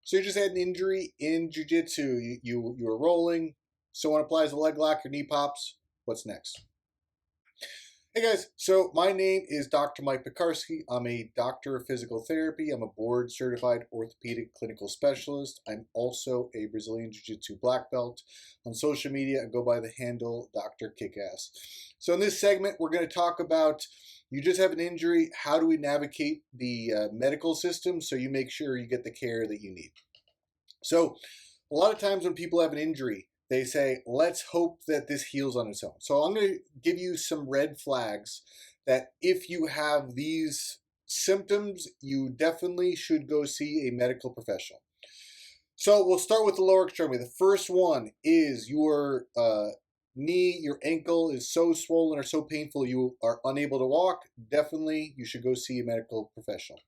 So you just had an injury in jiu-jitsu. You were rolling. Someone applies a leg lock. Your knee pops. What's next? Hey guys, so my name is Dr. Mike Pekarsky. I'm a doctor of physical therapy. I'm a board certified orthopedic clinical specialist. I'm also a Brazilian Jiu-Jitsu black belt. On social media, I go by the handle Dr. Kickass. So in this segment, we're going to talk about you just have an injury. How do we navigate the medical system so you make sure you get the care that you need? So a lot of times when people have an injury, they say, let's hope that this heals on its own. So I'm going to give you some red flags that if you have these symptoms, you definitely should go see a medical professional. So we'll start with the lower extremity. The first one is your knee, your ankle is so swollen or so painful you are unable to walk. Definitely you should go see a medical professional.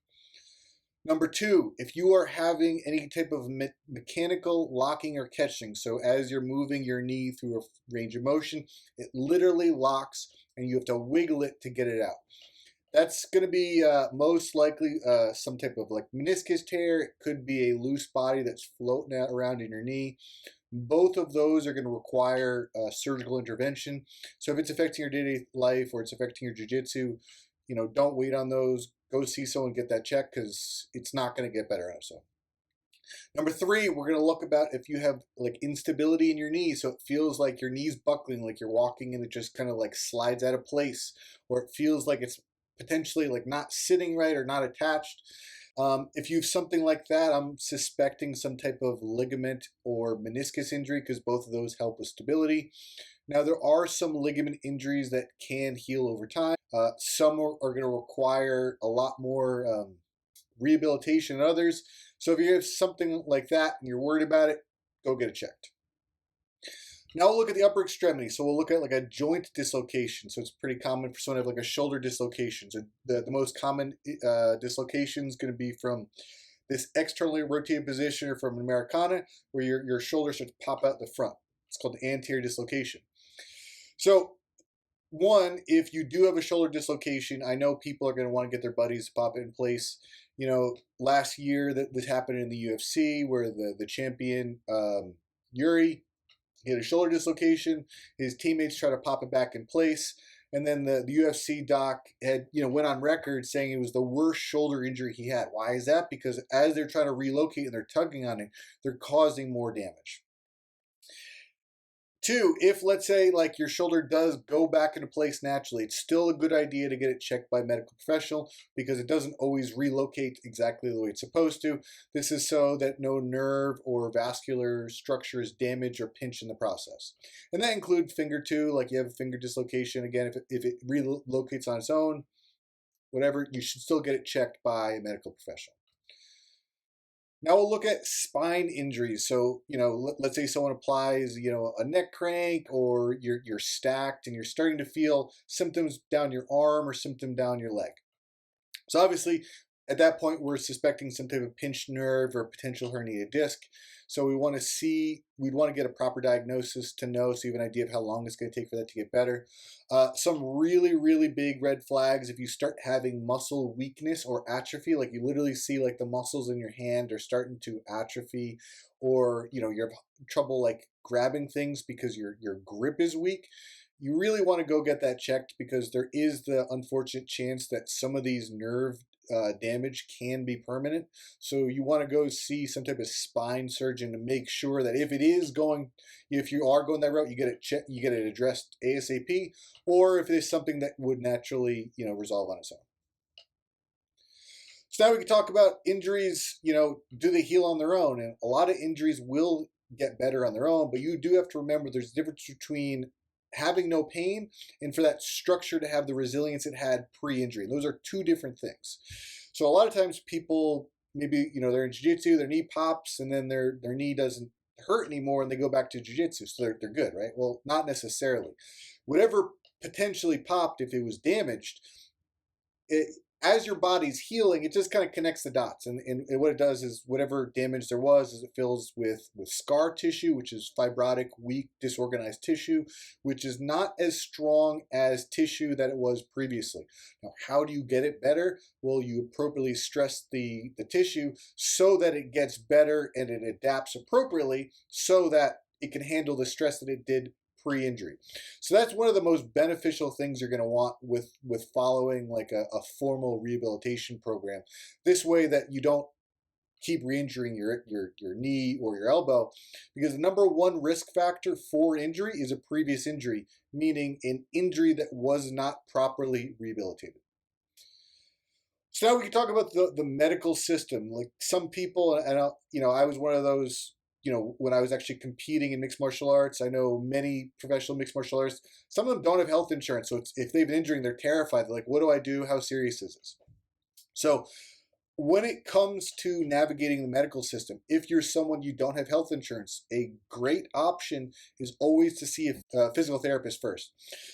Number two, if you are having any type of mechanical locking or catching, so as you're moving your knee through a range of motion, it literally locks and you have to wiggle it to get it out. That's going to be most likely some type of like meniscus tear. It could be a loose body that's floating around in your knee. Both of those are going to require surgical intervention. So if it's affecting your day-to-day life or it's affecting your jiu-jitsu, don't wait on those. Go see someone, get that checked, because it's not going to get better on its own. Number three, we're going to look about if you have like instability in your knee. So it feels like your knee's buckling, like you're walking and it just kind of like slides out of place, or it feels like it's potentially like not sitting right or not attached. If you have something like that, I'm suspecting some type of ligament or meniscus injury because both of those help with stability. Now, there are some ligament injuries that can heal over time. Some are going to require a lot more rehabilitation than others. So if you have something like that and you're worried about it, go get it checked. Now we'll look at the upper extremity. So we'll look at like a joint dislocation. So it's pretty common for someone to have like a shoulder dislocation. So the most common dislocation is going to be from this externally rotated position or from an Americana where your shoulder starts to pop out the front. It's called the anterior dislocation. So one, if you do have a shoulder dislocation, I know people are going to want to get their buddies to pop it in place. Last year this happened in the UFC where the champion Yuri, he had a shoulder dislocation. His teammates tried to pop it back in place. And then the UFC doc had, went on record saying it was the worst shoulder injury he had. Why is that? Because as they're trying to relocate and they're tugging on it, they're causing more damage. Two, if let's say like your shoulder does go back into place naturally, it's still a good idea to get it checked by a medical professional because it doesn't always relocate exactly the way it's supposed to. This is so that no nerve or vascular structure is damaged or pinched in the process. And that includes finger too, like you have a finger dislocation. Again, if it relocates on its own, whatever, you should still get it checked by a medical professional. Now we'll look at spine injuries. So, let's say someone applies, a neck crank or you're stacked and you're starting to feel symptoms down your arm or symptom down your leg. So obviously at that point, we're suspecting some type of pinched nerve or potential herniated disc. So we'd want to get a proper diagnosis to know so you have an idea of how long it's going to take for that to get better. Some really, really big red flags if you start having muscle weakness or atrophy, like you literally see like the muscles in your hand are starting to atrophy, or you have trouble like grabbing things because your grip is weak. You really want to go get that checked because there is the unfortunate chance that some of these nerve damage can be permanent. So you want to go see some type of spine surgeon to make sure that if you are going that route, you get it checked, you get it addressed ASAP, or if it is something that would naturally, resolve on its own. So now we can talk about injuries, do they heal on their own? And a lot of injuries will get better on their own, but you do have to remember there's a difference between having no pain and for that structure to have the resilience it had pre-injury. Those are two different things. So a lot of times people maybe, they're in jiu-jitsu, their knee pops and then their knee doesn't hurt anymore and they go back to jiu-jitsu. So they're good, right? Well, not necessarily. Whatever potentially popped, if it was damaged, as your body's healing, it just kind of connects the dots. And what it does is whatever damage there was, is it fills with scar tissue, which is fibrotic, weak, disorganized tissue, which is not as strong as tissue that it was previously. Now, how do you get it better? Well, you appropriately stress the tissue so that it gets better and it adapts appropriately so that it can handle the stress that it did pre-injury. So that's one of the most beneficial things you're going to want with following like a formal rehabilitation program. This way that you don't keep re-injuring your knee or your elbow, because the number one risk factor for injury is a previous injury, meaning an injury that was not properly rehabilitated. So now we can talk about the medical system. Like some people, and I was one of those, when I was actually competing in mixed martial arts. I know many professional mixed martial artists, some of them don't have health insurance. So if they've been injuring, they're terrified. They're like, what do I do? How serious is this? So when it comes to navigating the medical system, if you're someone you don't have health insurance, a great option is always to see a physical therapist first.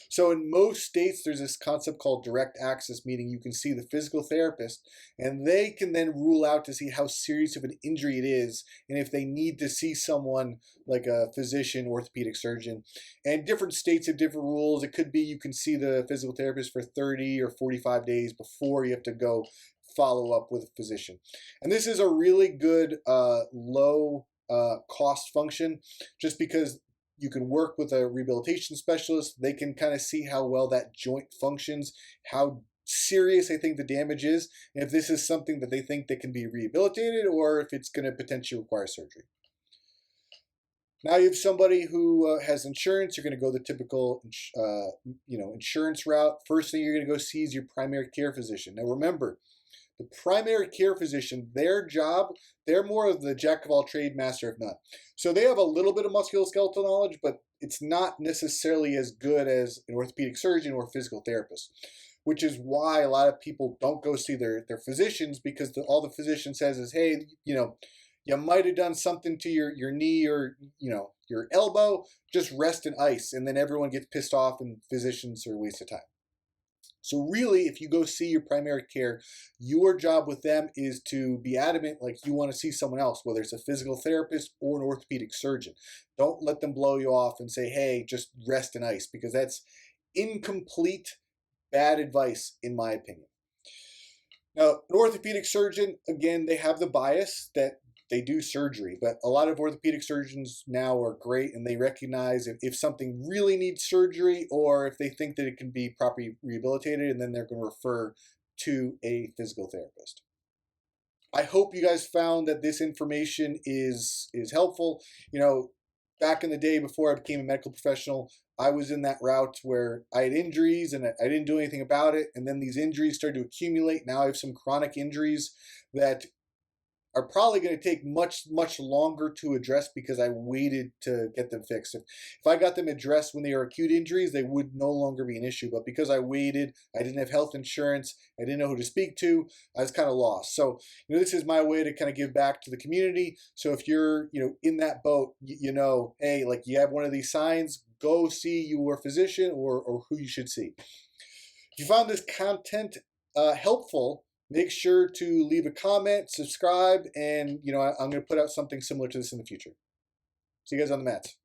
So in most states, there's this concept called direct access, meaning you can see the physical therapist and they can then rule out to see how serious of an injury it is and if they need to see someone like a physician, orthopedic surgeon. And different states have different rules. It could be you can see the physical therapist for 30 or 45 days before you have to go follow up with a physician. And this is a really good low cost function, just because you can work with a rehabilitation specialist. They can kind of see how well that joint functions, how serious they think the damage is, and if this is something that they think that can be rehabilitated or if it's going to potentially require surgery. Now you have somebody who has insurance. You're going to go the typical, insurance route. First thing you're going to go see is your primary care physician. Now remember, the primary care physician, their job, they're more of the jack of all trade, master of none. So they have a little bit of musculoskeletal knowledge, but it's not necessarily as good as an orthopedic surgeon or physical therapist, which is why a lot of people don't go see their physicians, because all the physician says is, hey, you might have done something to your knee or, your elbow, just rest in ice. And then everyone gets pissed off and physicians are a waste of time. So really, if you go see your primary care, your job with them is to be adamant, like you want to see someone else, whether it's a physical therapist or an orthopedic surgeon. Don't let them blow you off and say, hey, just rest in ice, because that's incomplete, bad advice, in my opinion. Now, an orthopedic surgeon, again, they have the bias that they do surgery, but a lot of orthopedic surgeons now are great and they recognize if something really needs surgery or if they think that it can be properly rehabilitated, and then they're going to refer to a physical therapist. I hope you guys found that this information is helpful. Back in the day before I became a medical professional, I was in that route where I had injuries and I didn't do anything about it, and then these injuries started to accumulate. Now I have some chronic injuries that are probably going to take much, much longer to address because I waited to get them fixed. If I got them addressed when they were acute injuries, they would no longer be an issue. But because I waited, I didn't have health insurance, I didn't know who to speak to, I was kind of lost. So, this is my way to kind of give back to the community. So if you're, in that boat, hey, like you have one of these signs, go see your physician or who you should see. If you found this content helpful, make sure to leave a comment, subscribe, and I'm going to put out something similar to this in the future. See you guys on the mats.